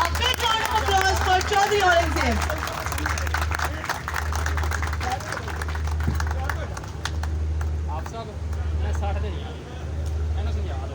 A big round of applause for Chaudhry Aurangzeb.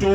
2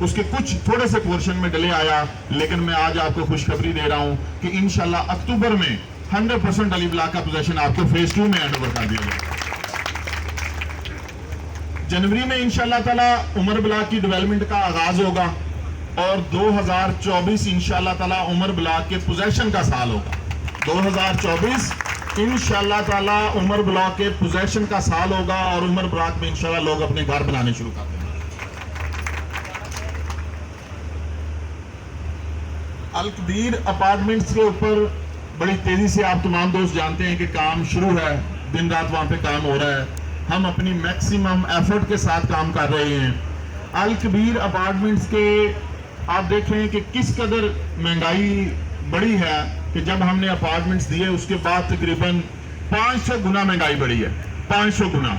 اس کے کچھ تھوڑے سے پورشن میں ڈیلے آیا، لیکن میں آج آپ کو خوشخبری دے رہا ہوں کہ انشاءاللہ اکتوبر میں 100% علی بلاک کا پوزیشن آپ کو فیز 2 میں ہینڈ اوور کر دیا جائے. جنوری میں انشاءاللہ تعالی عمر بلاک کی ڈیولپمنٹ کا آغاز ہوگا اور 2024 انشاءاللہ تعالی عمر بلاک کے پوزیشن کا سال ہوگا. 2024 انشاءاللہ تعالی عمر بلاک کے پوزیشن کا سال ہوگا اور عمر بلاک میں انشاءاللہ لوگ اپنے گھر بنانے شروع کر دیں گے. الکبیر اپارٹمنٹس کے اوپر بڑی تیزی سے آپ تمام دوست جانتے ہیں کہ کام شروع ہے، دن رات وہاں پہ کام ہو رہا ہے. ہم اپنی میکسیمم ایفرٹ کے ساتھ کام کر رہے ہیں. الکبیر اپارٹمنٹس کے آپ دیکھیں کہ کس قدر مہنگائی بڑی ہے کہ جب ہم نے اپارٹمنٹس دیے اس کے بعد تقریباً 500 گنا مہنگائی بڑھی ہے. 500 گنا.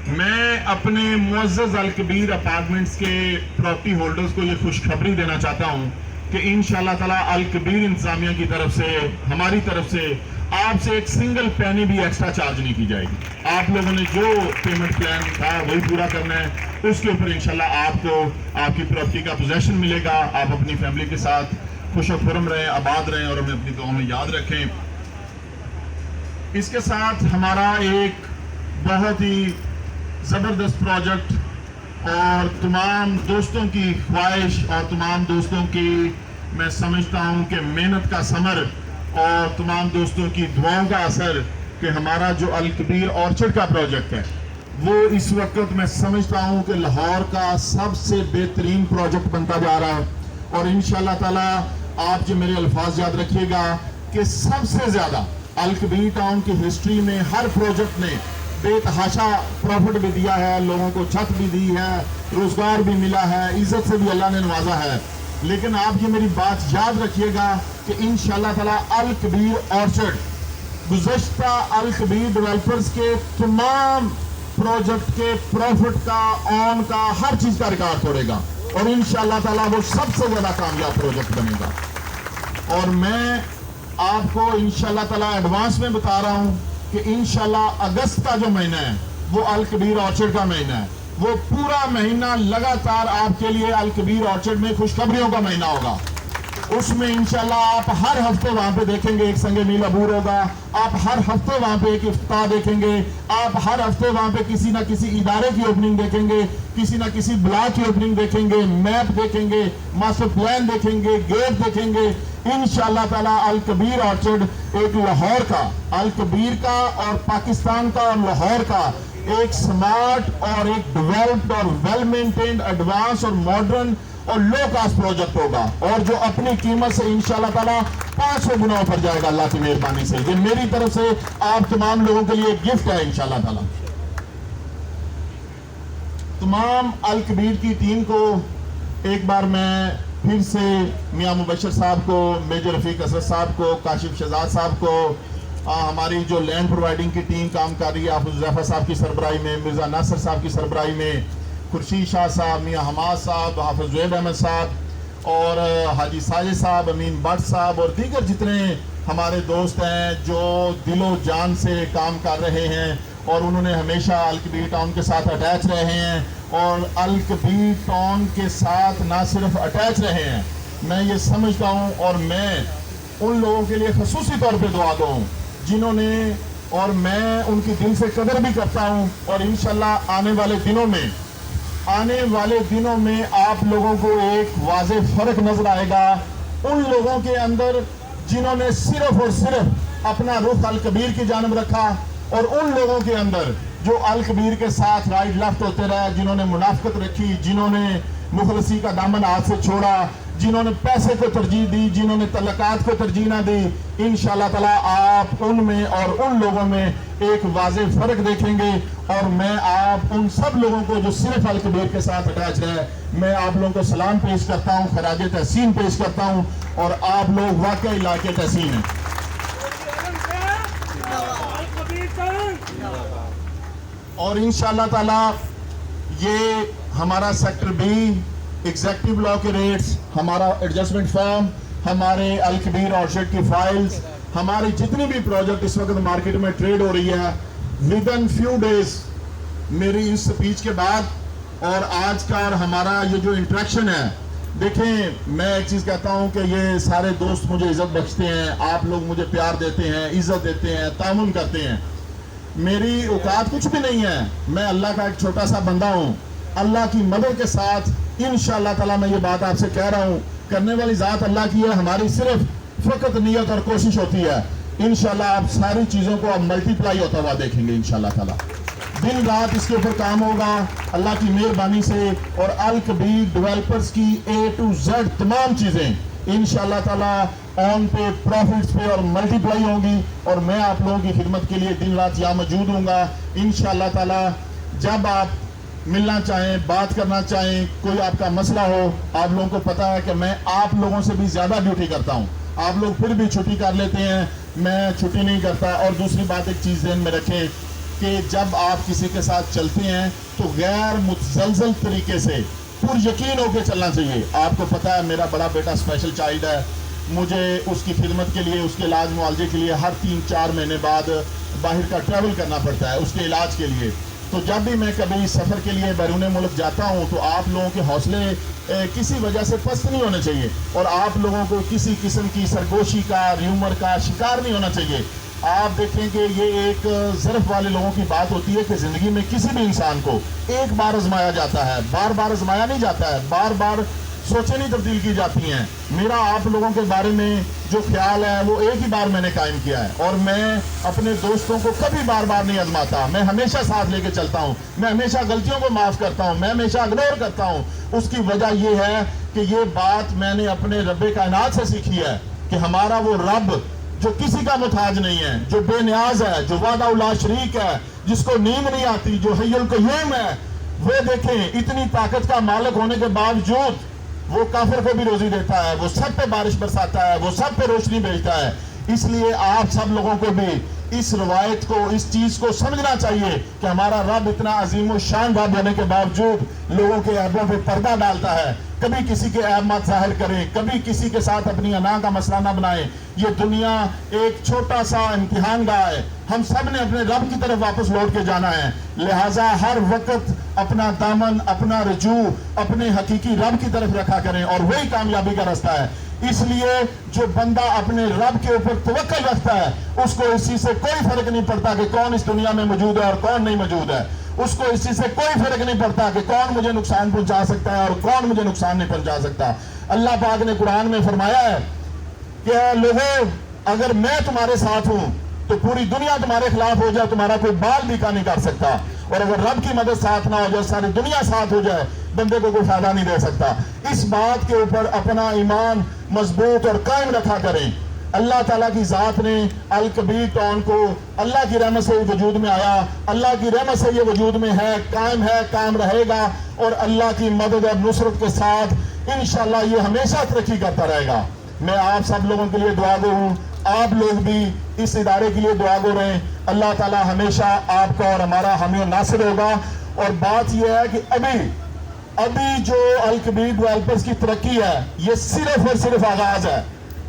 میں اپنے معزز الکبیر اپارٹمنٹس کے پراپرٹی ہولڈرز کو یہ خوشخبری دینا چاہتا ہوں کہ انشاءاللہ تعالی الکبیر انتظامیہ کی طرف سے، ہماری طرف سے آپ سے ایک سنگل پینی بھی ایکسٹرا چارج نہیں کی جائے گی. آپ لوگوں نے جو پیمنٹ پلان تھا وہی پورا کرنا ہے. اس کے اوپر انشاءاللہ آپ کو آپ کی پراپرٹی کا پوزیشن ملے گا. آپ اپنی فیملی کے ساتھ خوش و خرم رہیں، آباد رہیں اور ہمیں اپنی دعاؤں میں یاد رکھیں. اس کے ساتھ ہمارا ایک بہت ہی زبردست پروجیکٹ اور تمام دوستوں کی خواہش اور تمام دوستوں کی میں سمجھتا ہوں کہ محنت کا ثمر اور تمام دوستوں کی دعاؤں کا اثر کہ ہمارا جو الکبیر آرچرڈ کا پروجیکٹ ہے وہ اس وقت میں سمجھتا ہوں کہ لاہور کا سب سے بہترین پروجیکٹ بنتا جا رہا ہے. اور انشاءاللہ تعالی آپ جو میرے الفاظ یاد رکھیے گا کہ سب سے زیادہ الکبیر ٹاؤن کی ہسٹری میں ہر پروجیکٹ نے بے تحاشا پروفٹ بھی دیا ہے، لوگوں کو چھت بھی دی ہے، روزگار بھی ملا ہے، عزت سے بھی اللہ نے نوازا ہے. لیکن آپ یہ میری بات یاد رکھیے گا کہ انشاءاللہ تعالی الکبیر آرچرڈ گزشتہ الکبیر ڈیولپرز کے تمام پروجیکٹ کے پروفٹ کا، آن کا، ہر چیز کا ریکارڈ توڑے گا اور انشاءاللہ تعالی وہ سب سے زیادہ کامیاب پروجیکٹ بنے گا. اور میں آپ کو انشاءاللہ تعالی ایڈوانس میں بتا رہا ہوں کہ انشاءاللہ اگست کا جو مہینہ ہے وہ الکبیر آرچرڈ کا مہینہ ہے. وہ پورا مہینہ لگاتار آپ کے لیے الکبیر آرچرڈ میں خوشخبریوں کا مہینہ ہوگا. اس میں انشاءاللہ آپ ہر ہفتے وہاں پہ دیکھیں گے ایک سنگ میل عبور ہوگا. آپ ہر ہفتے وہاں پہ ایک افتتاح دیکھیں گے. آپ ہر ہفتے وہاں پہ کسی نہ کسی ادارے کی اوپننگ دیکھیں گے، کسی نہ کسی بلاک کی اوپننگ دیکھیں گے، میپ دیکھیں گے، ماسٹر پلان دیکھیں گے، گیٹ دیکھیں گے. انشاءاللہ تعالی الکبیر آرچرڈ ایک لاہور کا، الکبیر کا اور پاکستان کا اور لاہور کا ایک سمارٹ اور ایک ڈیولپڈ اور ویل مینٹینڈ ایڈوانس اور ماڈرن اور لو کاسٹ پروجیکٹ ہوگا اور جو اپنی قیمت سے انشاءاللہ تعالی 500 گنا اوپر جائے گا اللہ کی مہربانی سے. یہ میری طرف سے آپ تمام لوگوں کے لیے گفٹ ہے انشاءاللہ تعالی. تمام الکبیر کی ٹیم کو ایک بار میں پھر سے میاں مبشر صاحب کو، میجر رفیق اسد صاحب کو، کاشف شہزاد صاحب کو، ہماری جو لینڈ پرووائڈنگ کی ٹیم کام کر رہی ہے حافظ حذیفہ صاحب کی سربراہی میں، مرزا ناصر صاحب کی سربراہی میں، خورشید شاہ صاحب، میاں حماد صاحب، حافظ زہیب احمد صاحب اور حاجی ساجد صاحب، امین بٹ صاحب اور دیگر جتنے ہمارے دوست ہیں جو دل و جان سے کام کر رہے ہیں اور انہوں نے ہمیشہ الکبیر ٹاؤن کے ساتھ اٹیچ رہے ہیں اور الکبیر ٹاؤن کے ساتھ نہ صرف اٹیچ رہے ہیں. میں یہ سمجھتا ہوں اور میں ان لوگوں کے لیے خصوصی طور پہ دعا دوں جنہوں نے، اور میں ان کی دل سے قدر بھی کرتا ہوں اور انشاءاللہ آنے والے دنوں میں آپ لوگوں کو ایک واضح فرق نظر آئے گا ان لوگوں کے اندر جنہوں نے صرف اور صرف اپنا رخ الکبیر کی جانب رکھا اور ان لوگوں کے اندر جو الکبیر کے ساتھ رائٹ لیفٹ ہوتے رہے، جنہوں نے منافقت رکھی، جنہوں نے مخلصی کا دامن ہاتھ سے چھوڑا، جنہوں نے پیسے کو ترجیح دی، جنہوں نے تعلقات کو ترجیح نہ دی. انشاءاللہ تعالی آپ ان میں اور ان لوگوں میں ایک واضح فرق دیکھیں گے اور میں آپ ان سب لوگوں کو جو صرف الکبیر کے ساتھ اٹیچ رہے، میں آپ لوگوں کو سلام پیش کرتا ہوں، خراج تحسین پیش کرتا ہوں اور آپ لوگ واقعی لائق تحسین ہیں. اور انشاءاللہ تعالی یہ ہمارا سیکٹر بی، ایگزیکٹو لا کے ریٹس، ہمارا ایڈجسٹمنٹ فارم، ہمارے الکبیر آرچرڈ کی فائلز، ہماری جتنی بھی پروجیکٹ اس وقت مارکیٹ میں ٹریڈ ہو رہی ہے، ودن فیو ڈیز میری اس سپیچ کے بعد اور آج کا ہمارا یہ جو انٹریکشن ہے، دیکھیں میں ایک چیز کہتا ہوں کہ یہ سارے دوست مجھے عزت بخشتے ہیں، آپ لوگ مجھے پیار دیتے ہیں، عزت دیتے ہیں، تعاون کرتے ہیں. میری اوقات کچھ بھی نہیں ہے، میں اللہ کا ایک چھوٹا سا بندہ ہوں. اللہ کی مدد کے ساتھ انشاءاللہ تعالیٰ میں یہ بات آپ سے کہہ رہا ہوں، کرنے والی ذات اللہ کی ہے، ہماری صرف فقط نیت اور کوشش ہوتی ہے. انشاءاللہ آپ ساری چیزوں کو اب ملٹی پلائی ہوتا ہوا دیکھیں گے انشاءاللہ تعالیٰ. دن رات اس کے اوپر کام ہوگا اللہ کی مہربانی سے، اور الکبیر ڈیولپرز کی A to Z تمام چیزیں انشاءاللہ تعالیٰ آن پہ، پروفٹس پہ اور ملٹی پلائی ہوں گی. اور میں آپ لوگوں کی خدمت کے لیے دن رات یہاں موجود ہوں گا انشاءاللہ تعالیٰ. جب آپ ملنا چاہیں، بات کرنا چاہیں، کوئی آپ کا مسئلہ ہو، آپ لوگوں کو پتا ہے کہ میں آپ لوگوں سے بھی زیادہ ڈیوٹی کرتا ہوں. آپ لوگ پھر بھی چھٹی کر لیتے ہیں، میں چھٹی نہیں کرتا. اور دوسری بات ایک چیز ذہن میں رکھیں کہ جب آپ کسی کے ساتھ چلتے ہیں تو غیر متزلزل طریقے سے پر یقین ہو کے چلنا چاہیے. آپ کو پتا ہے میرا بڑا بیٹا اسپیشل چائلڈ ہے، مجھے اس کی خدمت کے لیے، اس کے علاج معالجے کے لیے ہر 3-4 مہینے بعد باہر کا ٹریول کرنا پڑتا ہے اس کے علاج کے لیے. تو جب بھی میں کبھی سفر کے لیے بیرون ملک جاتا ہوں تو آپ لوگوں کے حوصلے کسی وجہ سے پست نہیں ہونے چاہیے، اور آپ لوگوں کو کسی قسم کی سرگوشی کا، ریومر کا شکار نہیں ہونا چاہیے. آپ دیکھیں کہ یہ ایک ظرف والے لوگوں کی بات ہوتی ہے کہ زندگی میں کسی بھی انسان کو ایک بار آزمایا جاتا ہے، بار بار آزمایا نہیں جاتا ہے، بار بار سوچیں نہیں تبدیل کی جاتی ہیں. میرا آپ لوگوں کے بارے میں جو خیال ہے وہ ایک ہی بار میں نے قائم کیا ہے، اور میں اپنے دوستوں کو کبھی بار بار نہیں آزماتا. میں ہمیشہ ساتھ لے کے چلتا ہوں، میں ہمیشہ غلطیوں کو معاف کرتا ہوں، میں ہمیشہ اگنور کرتا ہوں. اس کی وجہ یہ ہے کہ یہ بات میں نے اپنے رب کائنات سے سیکھی ہے کہ ہمارا وہ رب جو کسی کا محتاج نہیں ہے، جو بے نیاز ہے، جو وحدہ لا شریک ہے، جس کو نیند نہیں آتی، جو حی القیوم ہے، وہ دیکھیں اتنی طاقت کا مالک ہونے کے باوجود وہ کافر کو بھی روزی دیتا ہے، وہ سب پہ بارش برساتا ہے، وہ سب پہ روشنی بھیجتا ہے. اس لیے آپ سب لوگوں کو بھی اس روایت کو، اس چیز کو سمجھنا چاہیے کہ ہمارا رب اتنا عظیم و شان رب ہونے کے باوجود لوگوں کے عیبوں پہ پردہ ڈالتا ہے. کبھی کسی کے عیب مت ظاہر کریں، کبھی کسی کے ساتھ اپنی انا کا مسئلہ نہ بنائیں. یہ دنیا ایک چھوٹا سا امتحان گاہ ہے، ہم سب نے اپنے رب کی طرف واپس لوٹ کے جانا ہے. لہٰذا ہر وقت اپنا دامن، اپنا رجوع اپنے حقیقی رب کی طرف رکھا کریں، اور وہی کامیابی کا راستہ ہے. اس لیے جو بندہ اپنے رب کے اوپر توکل رکھتا ہے اس کو اس چیز سے کوئی فرق نہیں پڑتا کہ کون اس دنیا میں موجود ہے اور کون نہیں موجود ہے. اس کو اس چیز سے کوئی فرق نہیں پڑتا کہ کون مجھے نقصان پہنچا سکتا ہے اور کون مجھے نقصان نہیں پہنچا سکتا. اللہ پاک نے قرآن میں فرمایا ہے کہ لوگوں اگر میں تمہارے ساتھ ہوں تو پوری دنیا تمہارے خلاف ہو جائے تمہارا کوئی بال بھی کا نہیں کر سکتا، اور اگر رب کی مدد ساتھ نہ ہو جائے، ساری دنیا ساتھ ہو جائے، بندے کو کوئی فائدہ نہیں دے سکتا. اس بات کے اوپر اپنا ایمان مضبوط اور قائم رکھا کریں. اللہ تعالیٰ کی ذات نے الکبیر ٹاؤن کو اللہ کی رحمت سے وجود میں آیا، اللہ کی رحمت سے یہ وجود میں ہے، قائم رہے گا، اور اللہ کی مدد اور نصرت کے ساتھ انشاءاللہ یہ ہمیشہ ترقی کرتا رہے گا. میں آپ سب لوگوں کے لیے دعا گو ہوں، آپ لوگ بھی اس ادارے کے لیے دعا گو رہیں. اللہ تعالیٰ ہمیشہ آپ کا اور ہمارا حامی و ناصر ہوگا. اور بات یہ ہے کہ ابھی جو الکبیر ڈیولپرز کی ترقی ہے یہ صرف اور صرف آغاز ہے.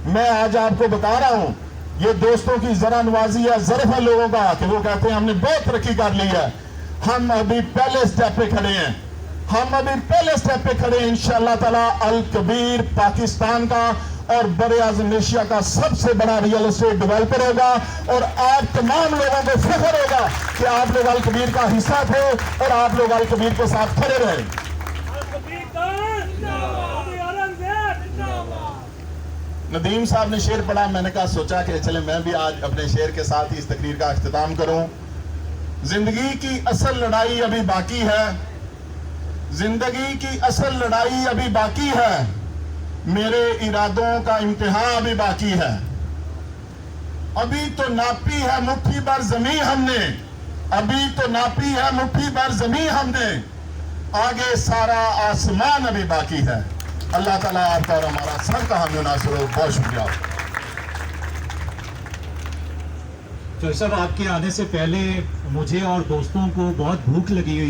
میں آج آپ کو بتا رہا ہوں، یہ دوستوں کی ذرا نوازی ہے، ظرف ہے لوگوں کا کہ وہ کہتے ہیں ہم نے بہت ترقی کر لی ہے. ہم ابھی پہلے سٹیپ پہ کھڑے ہیں، انشاءاللہ تعالیٰ الکبیر پاکستان کا اور بر اعظم ایشیا کا سب سے بڑا ریئل اسٹیٹ ڈیولپر ہوگا. اور آپ تمام لوگوں کو فخر ہوگا کہ آپ لوگ الکبیر کا حصہ تھے اور آپ لوگ الکبیر کے ساتھ کھڑے رہے. ندیم صاحب نے شعر پڑھا، میں نے کہا سوچا کہ چلے میں بھی آج اپنے شعر کے ساتھ ہی اس تقریر کا اختتام کروں. زندگی کی اصل لڑائی ابھی باقی ہے، زندگی کی اصل لڑائی ابھی باقی ہے، میرے ارادوں کا امتحان ابھی باقی ہے. ابھی تو ناپی ہے مٹھی بھر زمین ہم نے، ابھی تو ناپی ہے مٹھی بھر زمین ہم نے، آگے سارا آسمان ابھی باقی ہے. اللہ تعالیٰ آپ کا اور ہمارا سب کا حامی و ناصر ہو. بہت شکریہ. تو صاحب آپ کے آنے سے پہلے مجھے اور دوستوں کو بہت بھوک لگی ہوئی